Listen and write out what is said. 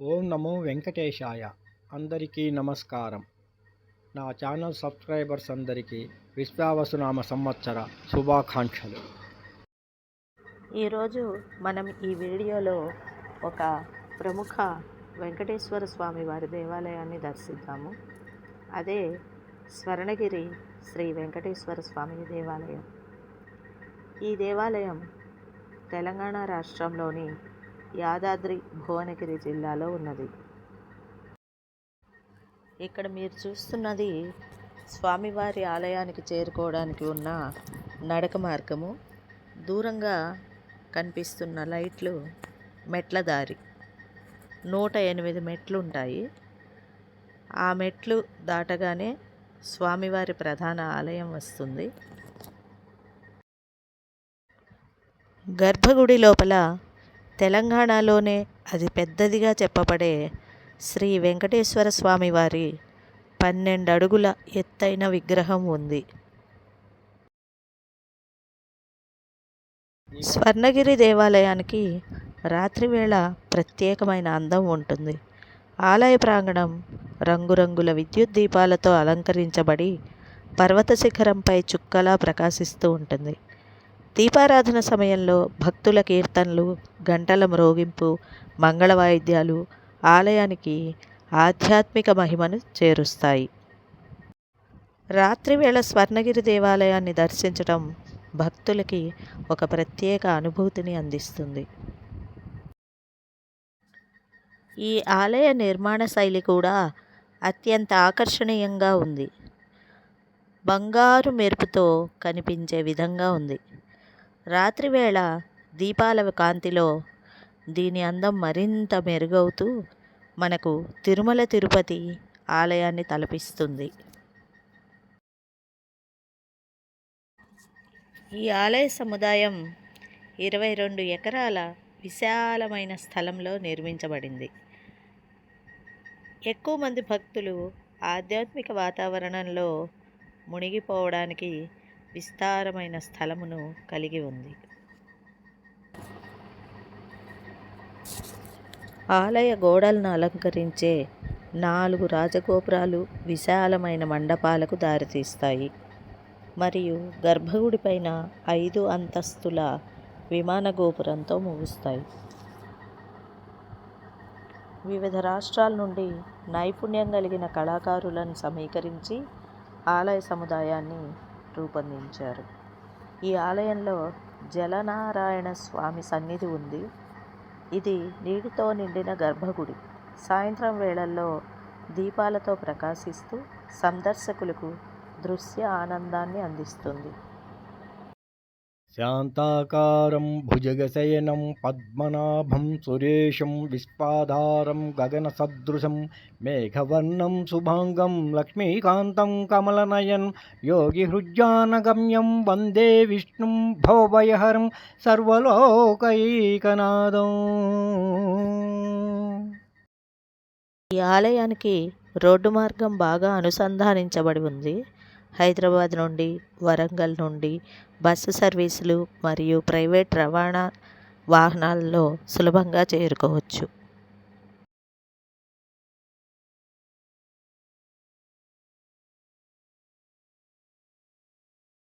ఓం నమో వెంకటేశాయ. అందరికీ నమస్కారం. నా ఛానల్ సబ్స్క్రైబర్స్ అందరికీ విశ్వావసునామ సంవత్సర శుభాకాంక్షలు. ఈరోజు మనం ఈ వీడియోలో ఒక ప్రముఖ వెంకటేశ్వర స్వామి వారి దేవాలయాన్ని దర్శిద్దాము. అదే స్వర్ణగిరి శ్రీ వెంకటేశ్వర స్వామి దేవాలయం. ఈ దేవాలయం తెలంగాణ రాష్ట్రంలోని యాదాద్రి భువనగిరి జిల్లాలో ఉన్నది. ఇక్కడ మీరు చూస్తున్నది స్వామివారి ఆలయానికి చేరుకోవడానికి ఉన్న నడక మార్గము. దూరంగా కనిపిస్తున్న లైట్లు మెట్ల దారి. 108 మెట్లు ఉంటాయి. ఆ మెట్లు దాటగానే స్వామివారి ప్రధాన ఆలయం వస్తుంది. గర్భగుడి లోపల తెలంగాణలోనే అది పెద్దదిగా చెప్పబడే శ్రీ వెంకటేశ్వర స్వామి వారి 12 అడుగుల ఎత్తైన విగ్రహం ఉంది. స్వర్ణగిరి దేవాలయానికి రాత్రివేళ ప్రత్యేకమైన అందం ఉంటుంది. ఆలయ ప్రాంగణం రంగురంగుల విద్యుత్ దీపాలతో అలంకరించబడి పర్వత శిఖరంపై చుక్కలా ప్రకాశిస్తూ ఉంటుంది. దీపారాధన సమయంలో భక్తుల కీర్తనలు, గంటల మ్రోగింపు, మంగళ వాయిద్యాలు ఆలయానికి ఆధ్యాత్మిక మహిమను చేరుస్తాయి. రాత్రివేళ స్వర్ణగిరి దేవాలయాన్ని దర్శించడం భక్తులకి ఒక ప్రత్యేక అనుభూతిని అందిస్తుంది. ఈ ఆలయ నిర్మాణ శైలి కూడా అత్యంత ఆకర్షణీయంగా ఉంది. బంగారు మెరుపుతో కనిపించే విధంగా ఉంది. రాత్రివేళ దీపాల కాంతిలో దీని అందం మరింత మెరుగవుతూ మనకు తిరుమల తిరుపతి ఆలయాన్ని తలపిస్తుంది. ఈ ఆలయ సముదాయం 22 ఎకరాల విశాలమైన స్థలంలో నిర్మించబడింది. ఎక్కువ మంది భక్తులు ఆధ్యాత్మిక వాతావరణంలో మునిగిపోవడానికి విస్తారమైన స్థలమును కలిగి ఉంది. ఆలయ గోడలను అలంకరించే 4 రాజగోపురాలు విశాలమైన మండపాలకు దారితీస్తాయి. మరియు గర్భగుడి పైన 5 అంతస్తుల విమాన గోపురంతో ముగుస్తాయి. వివిధ రాష్ట్రాల నుండి నైపుణ్యం కలిగిన కళాకారులను సమీకరించి ఆలయ సముదాయాన్ని రూపొందించారు. ఈ ఆలయంలో జలనారాయణ స్వామి సన్నిధి ఉంది. ఇది నీటితో నిండిన గర్భగుడి. సాయంత్రం వేళల్లో దీపాలతో ప్రకాశిస్తూ సందర్శకులకు దృశ్య ఆనందాన్ని అందిస్తుంది. శాంతాకారం భుజగశయనం పద్మనాభం సురేశం విశ్వాధారం గగన సదృశం మేఘవర్ణం శుభాంగం లక్ష్మీకాంతం కమలనయనం యోగి హృజ్యానగమ్యం వందే విష్ణుం భవభయహరం సర్వలోకైకనాథం. ఈ ఆలయానికి రోడ్డు మార్గం బాగా అనుసంధానించబడి ఉంది. హైదరాబాద్ నుండి, వరంగల్ నుండి బస్సు సర్వీసులు మరియు ప్రైవేట్ రవాణా వాహనాల్లో సులభంగా చేరుకోవచ్చు.